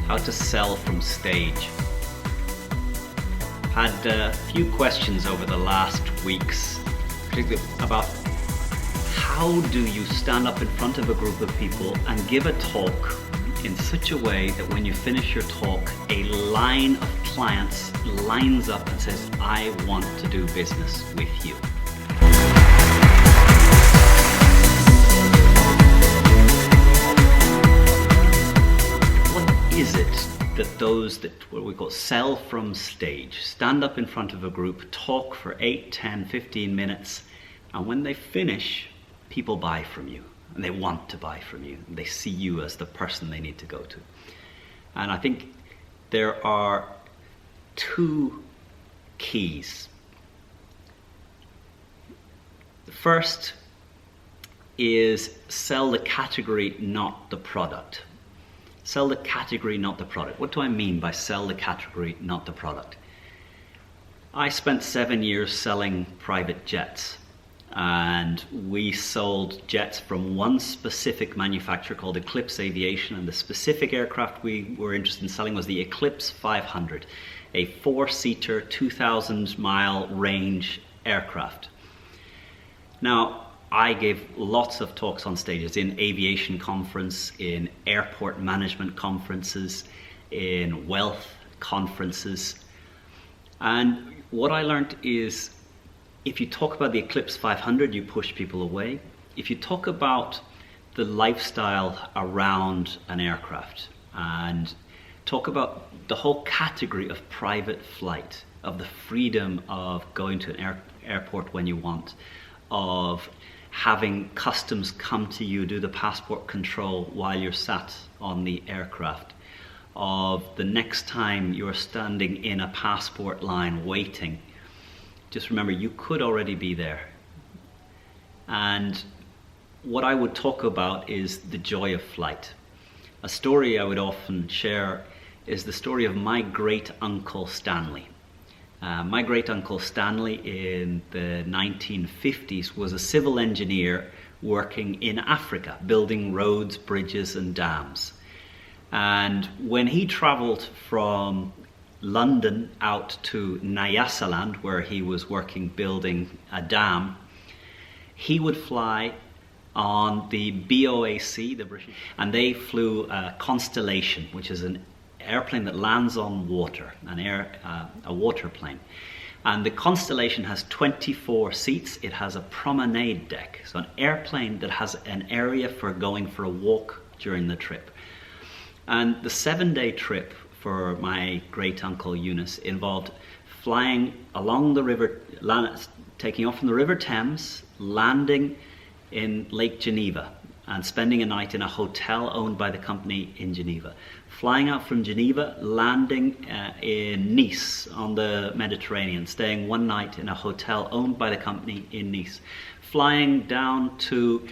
how to sell from stage. Had a few questions over the last weeks, particularly about how do you stand up in front of a group of people and give a talk in such a way that when you finish your talk, a line of clients lines up and says, I want to do business with you. What is it that those that what we call sell from stage, stand up in front of a group, talk for 8, 10, 15 minutes, and when they finish, people buy from you, and they want to buy from you. They see you as the person they need to go to. And I think there are two keys. The first is sell the category, not the product. Sell the category, not the product. What do I mean by sell the category, not the product? I spent 7 years selling private jets. And we sold jets from one specific manufacturer called Eclipse Aviation, and the specific aircraft we were interested in selling was the Eclipse 500, a 4-seater, 2,000-mile range aircraft. Now, I gave lots of talks on stages, in aviation conference, in airport management conferences, in wealth conferences, and what I learned is if you talk about the Eclipse 500, you push people away. If you talk about the lifestyle around an aircraft and talk about the whole category of private flight, of the freedom of going to an airport when you want, of having customs come to you, do the passport control while you're sat on the aircraft, of the next time you're standing in a passport line waiting, just remember, you could already be there. And what I would talk about is the joy of flight. A story I would often share is the story of my great uncle Stanley. My great uncle Stanley in the 1950s was a civil engineer working in Africa, building roads, bridges and dams. And when he traveled from London out to Nyasaland, where he was working building a dam, he would fly on the BOAC, the British, and they flew a Constellation, which is an airplane that lands on water, a water plane. And the Constellation has 24 seats. It has a promenade deck, so an airplane that has an area for going for a walk during the trip. And the 7-day trip for my great uncle Eunice involved flying along the river, taking off from the River Thames, landing in Lake Geneva and spending a night in a hotel owned by the company in Geneva. Flying out from Geneva, landing in Nice on the Mediterranean, staying one night in a hotel owned by the company in Nice. Flying down to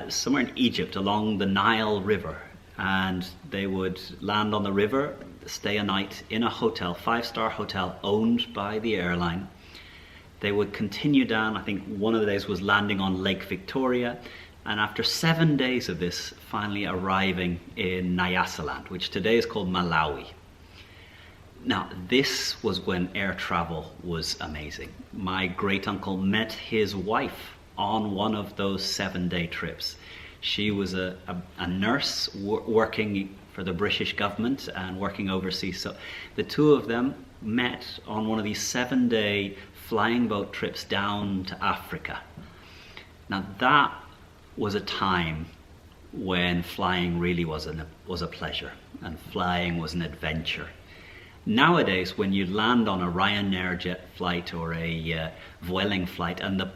somewhere in Egypt along the Nile River, and they would land on the river, stay a night in a hotel, 5-star hotel owned by the airline. They would continue down. I think one of the days was landing on Lake Victoria, and after 7 days of this, finally arriving in Nyasaland, which today is called Malawi. Now, this was when air travel was amazing. My great uncle met his wife on one of those 7-day trips. She was a nurse working for the British government and working overseas. So the two of them met on one of these 7-day flying boat trips down to Africa. Now that was a time when flying really was a pleasure, and flying was an adventure. Nowadays, when you land on a Ryanair jet flight or a Vueling flight and the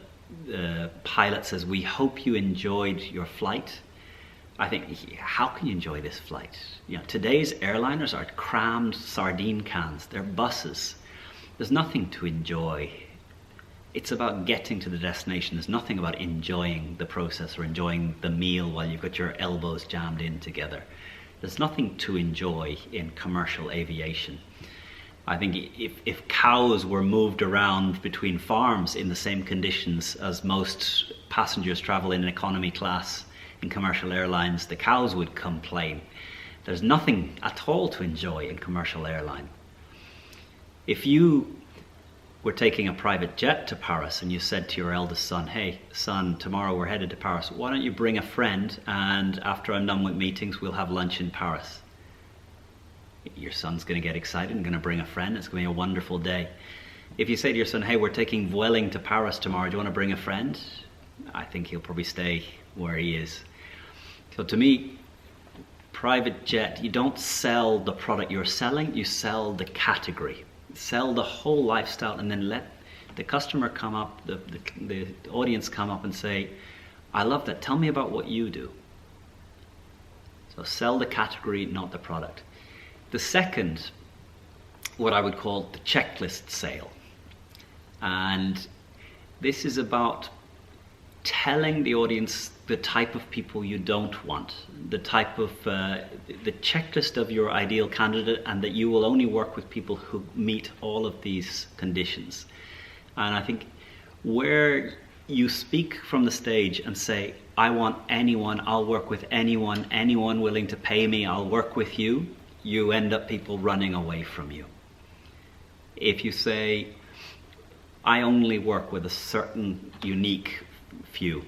pilot says, "We hope you enjoyed your flight," I think, how can you enjoy this flight? You know, today's airliners are crammed sardine cans. They're buses. There's nothing to enjoy. It's about getting to the destination. There's nothing about enjoying the process or enjoying the meal while you've got your elbows jammed in together. There's nothing to enjoy in commercial aviation. I think if cows were moved around between farms in the same conditions as most passengers travel in economy class in commercial airlines, the cows would complain. There's nothing at all to enjoy in commercial airline. If you were taking a private jet to Paris and you said to your eldest son, hey son, tomorrow we're headed to Paris, why don't you bring a friend, and after I'm done with meetings we'll have lunch in Paris? Your son's going to get excited and going to bring a friend. It's going to be a wonderful day. If you say to your son, hey, we're taking Vueling to Paris tomorrow, do you want to bring a friend? I think he'll probably stay where he is. So to me, private jet, you don't sell the product you're selling, you sell the category. Sell the whole lifestyle, and then let the customer come up, the audience come up and say, I love that, tell me about what you do. So sell the category, not the product. The second, what I would call the checklist sale. And this is about telling the audience the type of people you don't want, the type of, the checklist of your ideal candidate, and that you will only work with people who meet all of these conditions. And I think where you speak from the stage and say, I want anyone, I'll work with anyone willing to pay me, I'll work with you, you end up people running away from you. If you say, I only work with a certain unique few,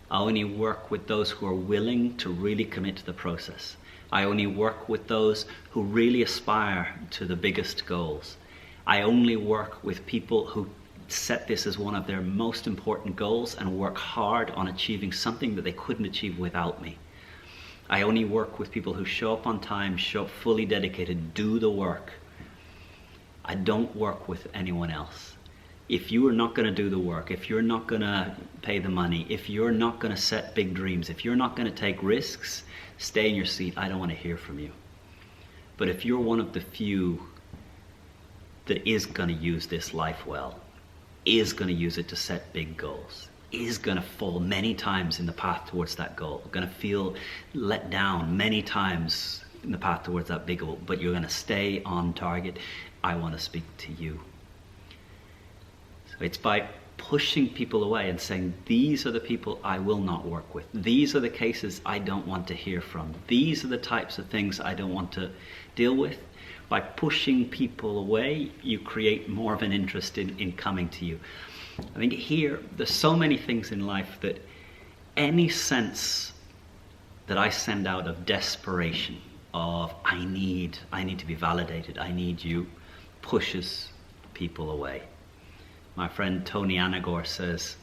I only work with those who are willing to really commit to the process, I only work with those who really aspire to the biggest goals, I only work with people who set this as one of their most important goals and work hard on achieving something that they couldn't achieve without me. I only work with people who show up on time, show up fully dedicated, do the work. I don't work with anyone else. If you are not going to do the work, if you're not going to pay the money, if you're not going to set big dreams, if you're not going to take risks, stay in your seat. I don't want to hear from you. But if you're one of the few that is going to use this life well, is going to use it to set big goals, is going to fall many times in the path towards that goal, going to feel let down many times in the path towards that big goal, but you're going to stay on target, I want to speak to you. So it's by pushing people away and saying, these are the people I will not work with. These are the cases I don't want to hear from. These are the types of things I don't want to deal with. By pushing people away, you create more of an interest in coming to you. I think here, there's so many things in life that any sense that I send out of desperation, of I need to be validated, I need you, pushes people away. My friend Tony Anagor says,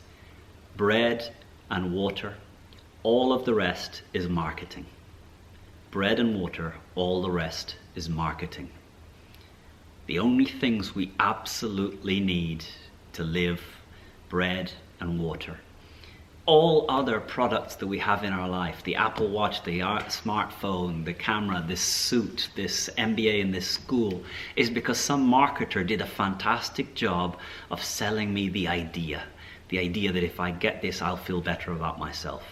bread and water, all of the rest is marketing. Bread and water, all the rest is marketing. The only things we absolutely need to live, bread and water. All other products that we have in our life, the Apple Watch, the smartphone, the camera, this suit, this MBA in this school, is because some marketer did a fantastic job of selling me the idea that if I get this, I'll feel better about myself.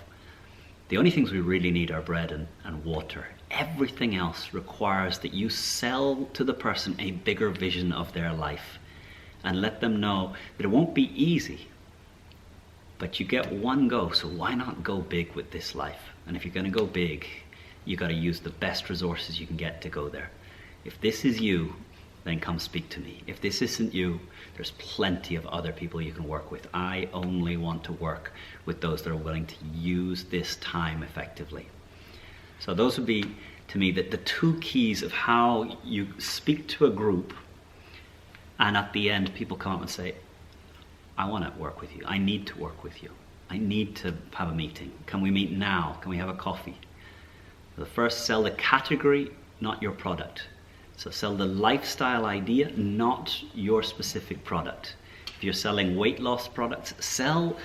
The only things we really need are bread and water. Everything else requires that you sell to the person a bigger vision of their life and let them know that it won't be easy, but you get one go, so why not go big with this life? And if you're going to go big, you got to use the best resources you can get to go there. If this is you, then come speak to me. If this isn't you, there's plenty of other people you can work with. I only want to work with those that are willing to use this time effectively. So those would be, to me, the two keys of how you speak to a group, and at the end people come up and say, I want to work with you. I need to work with you. I need to have a meeting. Can we meet now? Can we have a coffee? The first, sell the category, not your product. So sell the lifestyle idea, not your specific product. If you're selling weight loss products, sell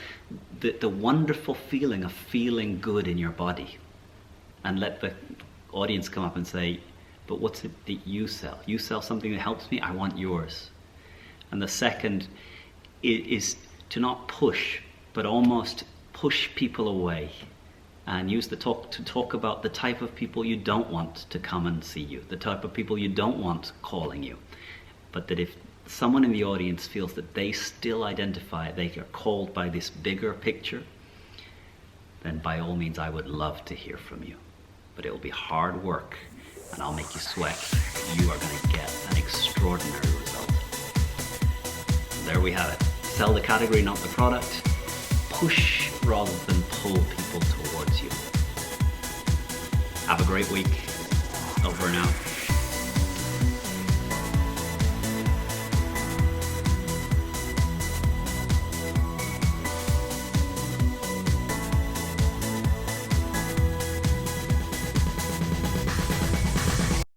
the wonderful feeling of feeling good in your body. And let the audience come up and say, but what's it that you sell? You sell something that helps me, I want yours. And the second is to not push, but almost push people away. And use the talk to talk about the type of people you don't want to come and see you, the type of people you don't want calling you. But that if someone in the audience feels that they still identify, they are called by this bigger picture, then by all means I would love to hear from you. But it will be hard work, and I'll make you sweat, you are going to get an extraordinary result. There we have it. Sell the category, not the product. Push rather than pull people towards you. Have a great week.